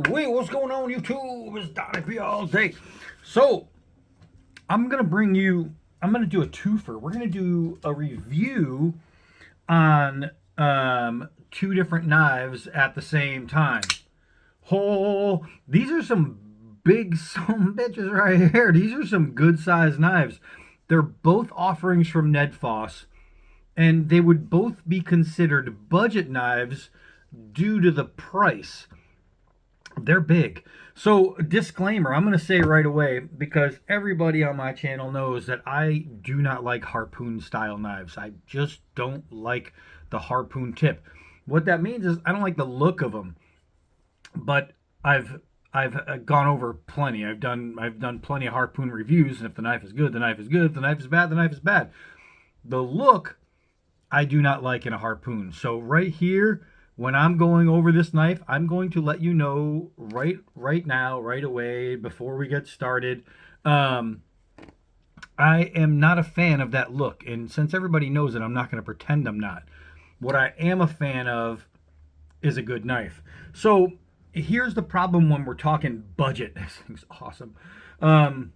Wait, what's going on, YouTube? It's Donnie all day. So, I'm going to do a twofer. We're going to do a review on two different knives at the same time. Oh, these are some big some bitches right here. These are some good sized knives. They're both offerings from Ned Foss, and they would both be considered budget knives due to the price. They're big. So, disclaimer, I'm going to say right away, because everybody on my channel knows that I do not like harpoon style knives. I just don't like the harpoon tip. What that means is I don't like the look of them. But I've gone over plenty. I've done plenty of harpoon reviews, and if the knife is good, the knife is good. If the knife is bad, the knife is bad. The look I do not like in a harpoon. So right here, when I'm going over this knife, I'm going to let you know right now, right away, before we get started. I am not a fan of that look, and since everybody knows it, I'm not going to pretend I'm not. What I am a fan of is a good knife. So here's the problem when we're talking budget. This thing's awesome. When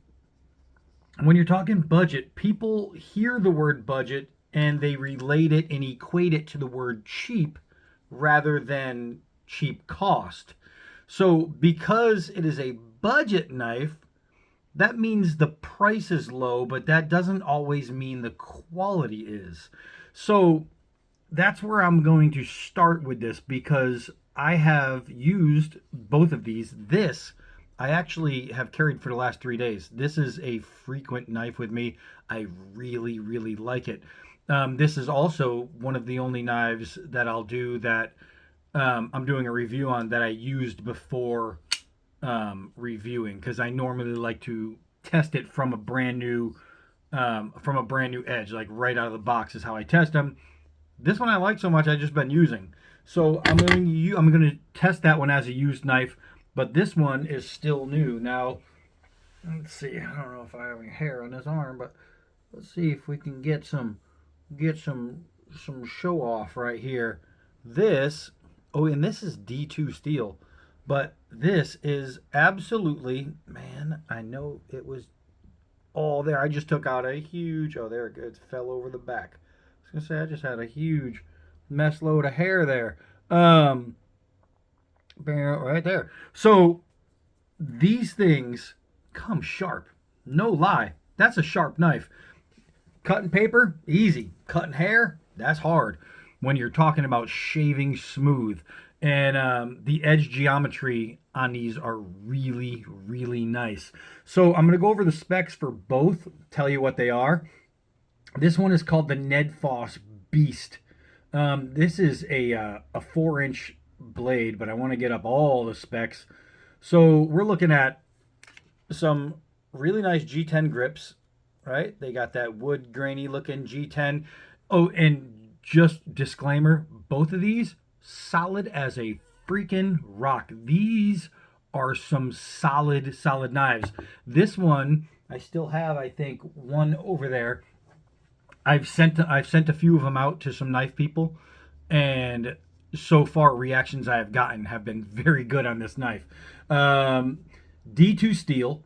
you're talking budget, people hear the word budget and they relate it and equate it to the word cheap rather than cheap cost. So because it is a budget knife, that means the price is low, but that doesn't always mean the quality is. So that's where I'm going to start with this, because I have used both of these. This I actually have carried for the last 3 days. This is a frequent knife with me. I really, really like it. This is also one of the only knives that I'll do that I'm doing a review on that I used before reviewing, because I normally like to test it from a brand new edge, like right out of the box is how I test them. This one I like so much, I've just been using. So I'm going to test that one as a used knife, but this one is still new. Now, let's see. I don't know if I have any hair on this arm, but let's see if we can get some show off right here. This, oh, and this is D2 steel, but this is absolutely, man, I know it was all there. I just took out a huge, oh, there it goes, fell over the back. I was gonna say I just had a huge mess load of hair there. Right there. So these things come sharp. No lie. That's a sharp knife. Cutting paper, easy. Cutting hair, that's hard when you're talking about shaving smooth. And the edge geometry on these are really, really nice. So I'm going to go over the specs for both, tell you what they are. This one is called the Ned Foss Beast. This is a 4-inch blade, but I want to get up all the specs. So we're looking at some really nice G10 grips, right? They got that wood grainy looking G10. Oh, and just disclaimer, both of these solid as a freaking rock. These are some solid knives. This one, I still have, I think, one over there. I've sent a few of them out to some knife people, and so far reactions I have gotten have been very good on this knife. D2 steel,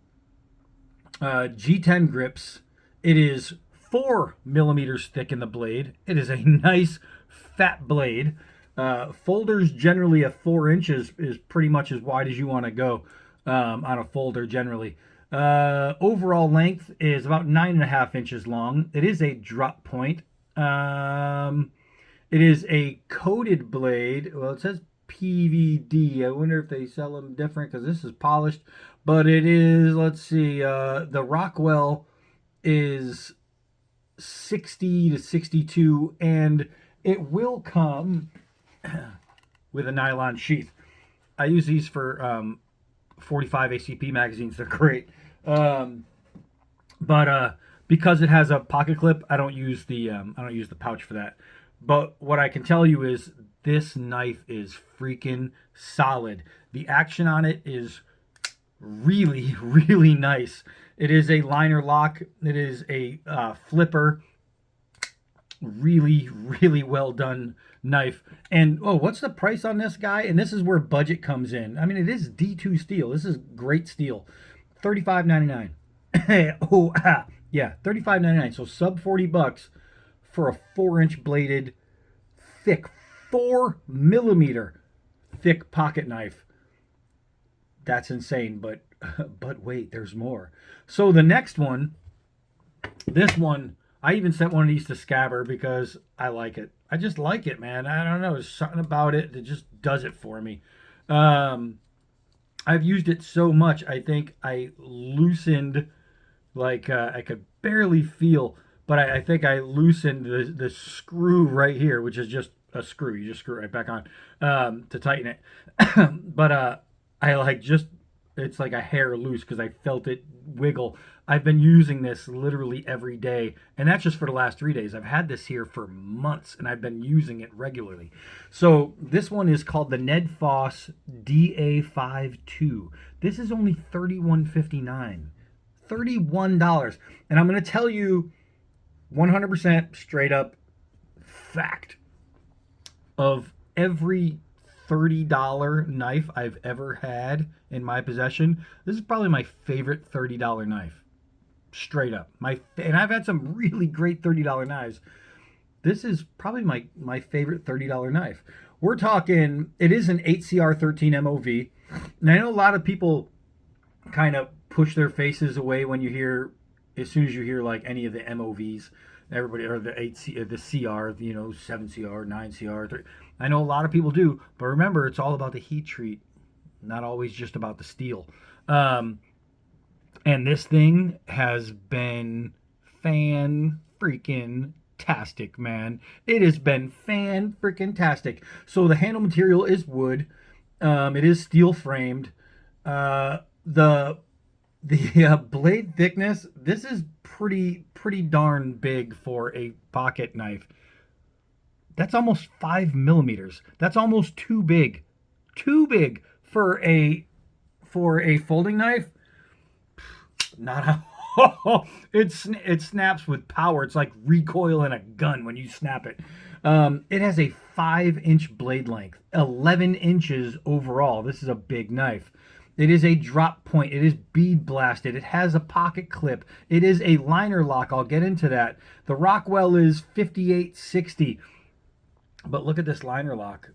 G10 grips. It is 4 millimeters thick in the blade. It is a nice fat blade. Folders generally at 4 inches is pretty much as wide as you want to go on a folder generally. Overall length is about 9.5 inches long. It is a drop point. It is a coated blade. Well, it says PVD. I wonder if they sell them different because this is polished. But it is, let's see, the Rockwell is 60 to 62, and it will come with a nylon sheath. I use these for 45 ACP magazines. They're great. But because it has a pocket clip, I don't use the pouch for that. But what I can tell you is this knife is freaking solid. The action on it is really, really nice. It is a liner lock. It is a flipper. Really, really well done knife. And oh, what's the price on this guy? And this is where budget comes in. I mean, it is D2 steel. This is great steel. $35.99. Oh, yeah, $35.99. So sub 40 bucks for a 4-inch bladed, thick, 4mm thick pocket knife. That's insane, but wait, there's more. So the next one, this one, I even sent one of these to Scabber because I like it. I just like it, man. I don't know. There's something about it that just does it for me. I've used it so much. I think I loosened, like I could barely feel, but I think I loosened the screw right here, which is just a screw. You just screw it right back on to tighten it. But I like just, it's like a hair loose because I felt it wiggle. I've been using this literally every day, and that's just for the last 3 days. I've had this here for months, and I've been using it regularly. So this one is called the Ned Foss DA-52. This is only $31.59. $31. And I'm going to tell you 100% straight up fact. Of every $30 knife I've ever had in my possession, this is probably my favorite $30 knife. Straight up. And I've had some really great $30 knives. This is probably my favorite $30 knife. We're talking, it is an 8CR13 MOV. And I know a lot of people kind of push their faces away when you hear, as soon as you hear like any of the MOVs, everybody, or the 8C, the CR, you know, 7CR, 9CR. 3. I know a lot of people do, but remember, it's all about the heat treat, not always just about the steel. And this thing has been fan-freaking-tastic, man. It has been fan-freaking-tastic. So the handle material is wood. It is steel framed. The blade thickness, this is pretty darn big for a pocket knife. That's almost 5mm. That's almost too big. Too big for a folding knife. Not a, it snaps with power. It's like recoil in a gun when you snap it. It has a 5-inch blade length, 11 inches overall. This is a big knife. It is a drop point. It is bead blasted. It has a pocket clip. It is a liner lock. I'll get into that. The Rockwell is 5860. But look at this liner lock.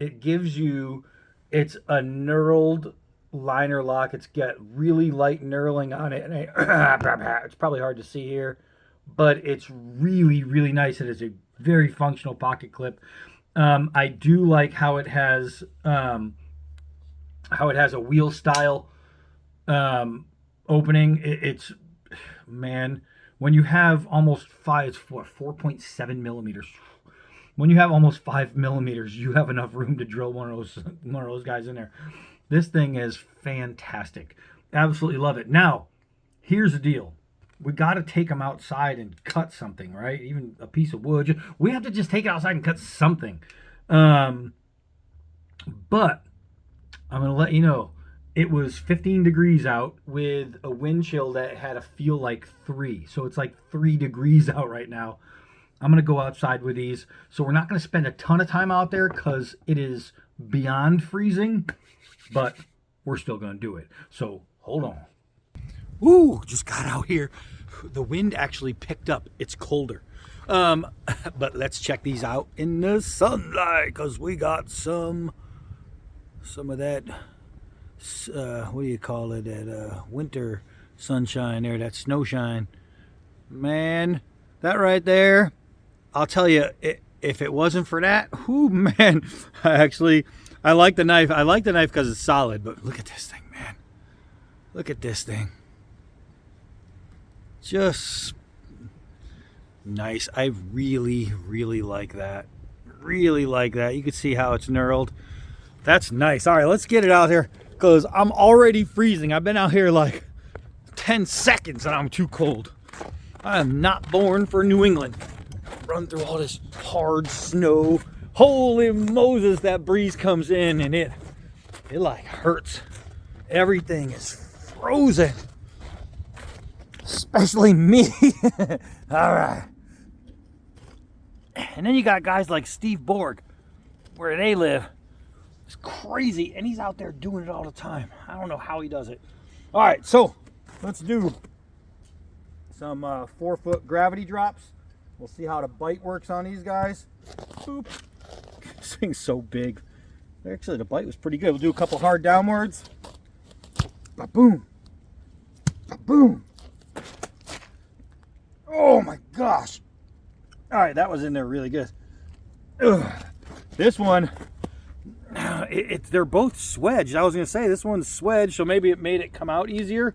It gives you, it's a knurled liner lock. It's got really light knurling on it. And it's probably hard to see here, but it's really nice. It is a very functional pocket clip. I do like how it has a wheel style opening. It's, man, when you have almost 4.7mm. When you have almost 5mm, you have enough room to drill one of those guys in there. This thing is fantastic. Absolutely love it. Now, here's the deal. We got to take them outside and cut something, right? Even a piece of wood. We have to just take it outside and cut something. But I'm going to let you know, it was 15 degrees out with a wind chill that had a feel like 3. So it's like 3 degrees out right now. I'm going to go outside with these. So we're not going to spend a ton of time out there because it is beyond freezing, but we're still going to do it. So hold on. Ooh, just got out here. The wind actually picked up. It's colder. But let's check these out in the sunlight because we got some of that, what do you call it, that winter sunshine there, that snow shine. Man, that right there, I'll tell you, if it wasn't for that, whoo, man, I like the knife. I like the knife because it's solid, but look at this thing, man. Look at this thing. Just nice. I really like that. Really like that. You can see how it's knurled. That's nice. All right, let's get it out here because I'm already freezing. I've been out here like 10 seconds and I'm too cold. I am not born for New England. Run through all this hard snow. Holy Moses, that breeze comes in and it like hurts. Everything is frozen. Especially me. All right. And then you got guys like Steve Borg, where they live. It's crazy, and he's out there doing it all the time. I don't know how he does it. All right, so let's do some 4-foot gravity drops. We'll see how the bite works on these guys. Boop. This thing's so big. Actually, the bite was pretty good. We'll do a couple hard downwards. Ba-boom. Ba-boom. Oh my gosh. All right, that was in there really good. Ugh. This one, they're both swedged. I was going to say this one's swedged, so maybe it made it come out easier.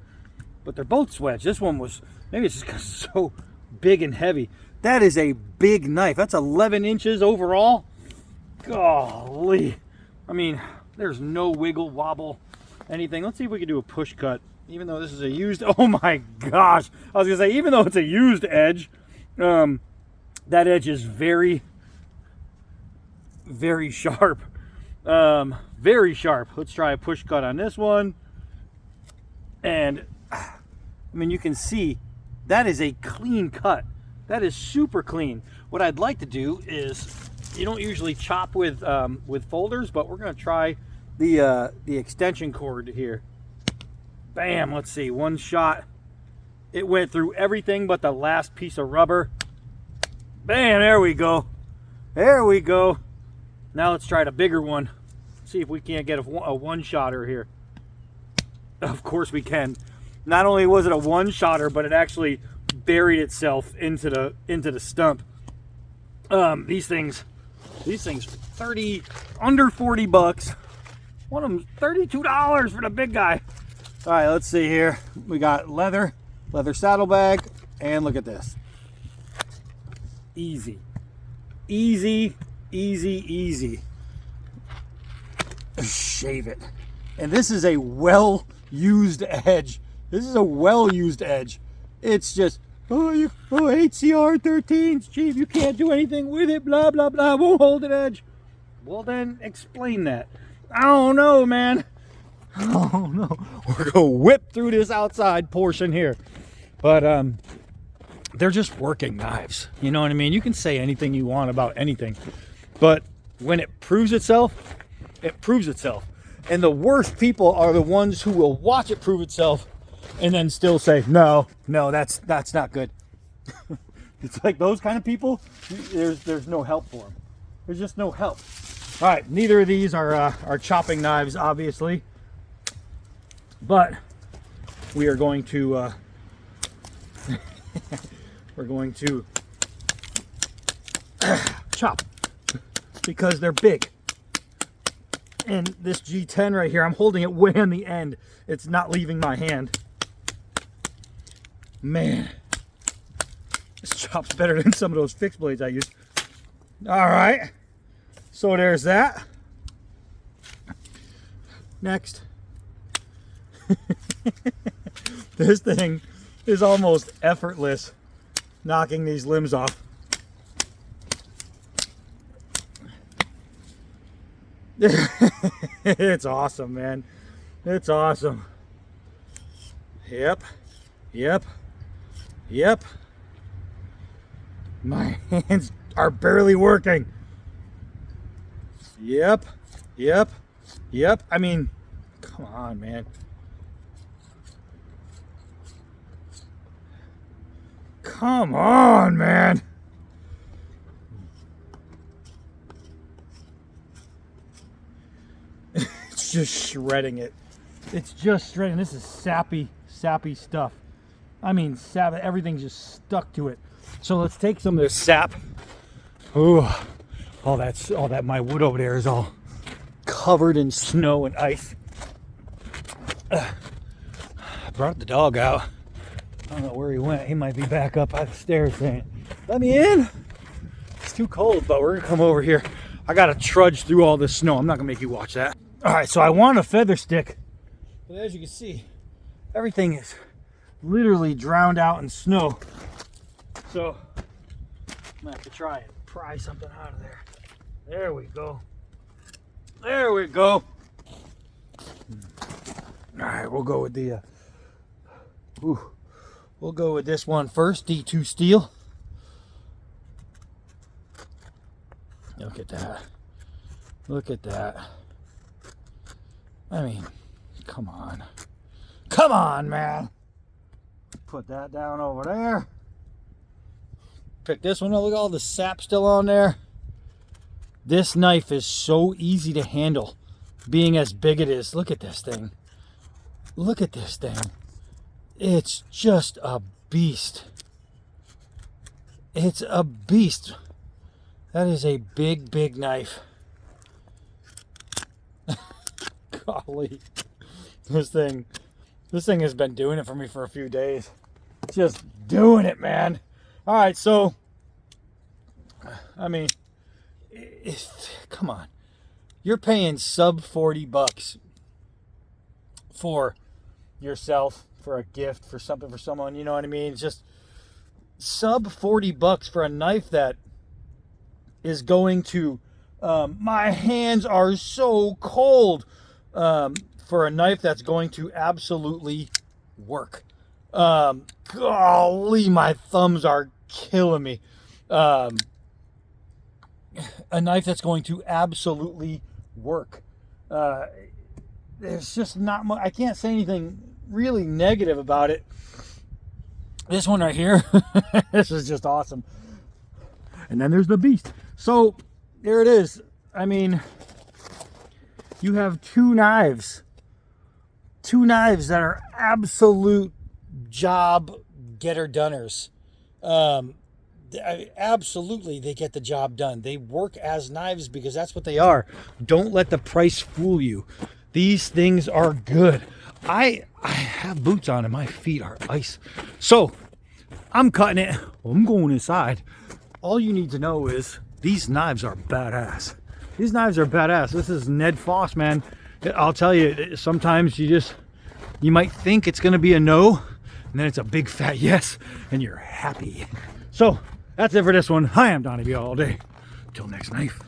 But they're both swedged. This one was, maybe it's just 'cause it's so big and heavy. That is a big knife. That's 11 inches overall. Golly. I mean, there's no wiggle, wobble, anything. Let's see if we can do a push cut. Even though this is a used, oh my gosh. I was going to say, even though it's a used edge, that edge is very, very sharp. Very sharp. Let's try a push cut on this one. And, I mean, you can see that is a clean cut. That is super clean. What I'd like to do is, you don't usually chop with folders, but we're going to try the extension cord here. Bam, let's see, one shot. It went through everything but the last piece of rubber. Bam, there we go. There we go. Now let's try the bigger one. See if we can't get a one-shotter here. Of course we can. Not only was it a one-shotter, but it actually buried itself into the stump. These things under 40 bucks. One of them's $32 for the big guy. All right, let's see here. We got leather saddlebag, and look at this. Easy, easy, easy, easy. Shave it. And this is a well-used edge. This is a well-used edge. It's just, HCR 13's cheap. You can't do anything with it. Blah, blah, blah. Won't hold an edge. Well, then explain that. I don't know, man. Oh no, we're gonna whip through this outside portion here, but they're just working knives. You know what I mean? You can say anything you want about anything, but when it proves itself, it proves itself. And the worst people are the ones who will watch it prove itself and then still say, no, that's not good. It's like those kind of people. There's no help for them. There's just no help. All right, neither of these are chopping knives, obviously. But we are going to chop because they're big. And this G10 right here, I'm holding it way on the end. It's not leaving my hand. Man, this chops better than some of those fixed blades I use. All right, so there's that. Next. This thing is almost effortless knocking these limbs off. It's awesome, man. It's awesome. Yep. My hands are barely working. Yep. I mean, come on, man. Come on, man. It's just shredding it. It's just shredding. This is sappy stuff. I mean, sap. Everything's just stuck to it. So let's take some of this sap. Ooh, all that my wood over there is all covered in snow and ice. I brought the dog out. I don't know where he went. He might be back up by the stairs saying, "Let me in." It's too cold, but we're gonna come over here. I gotta trudge through all this snow. I'm not gonna make you watch that. All right, so I want a feather stick, but as you can see, everything is literally drowned out in snow. So I'm gonna have to try and pry something out of there. There we go. There we go. All right, we'll go with the we'll go with this one first, D2 steel. Look at that. Look at that. I mean, come on. Come on, man. Put that down over there. Pick this one up. Look at all the sap still on there. This knife is so easy to handle, being as big it is. Look at this thing. Look at this thing. It's just a beast. It's a beast. That is a big, big knife. Golly. This thing has been doing it for me for a few days. Just doing it, man. All right, so, I mean, come on. You're paying sub $40 for yourself, for a gift, for something for someone, you know what I mean? It's just sub $40 for a knife that is going to, my hands are so cold, for a knife that's going to absolutely work. Golly, my thumbs are killing me. A knife that's going to absolutely work. There's just not much. I can't say anything really negative about it. This one right here, this is just awesome. And then there's the Beast. So there it is. I mean, you have two knives that are absolute job getter-doners. Absolutely, they get the job done. They work as knives because that's what they are. Don't let the price fool you. These things are good. I have boots on and my feet are ice. So I'm cutting it. I'm going inside. All you need to know is these knives are badass. These knives are badass. This is Ned Foss, man. I'll tell you, sometimes you might think it's going to be a no, and then it's a big fat yes, and you're happy. So that's it for this one. Hi, I'm Donnie B all day. Till next knife.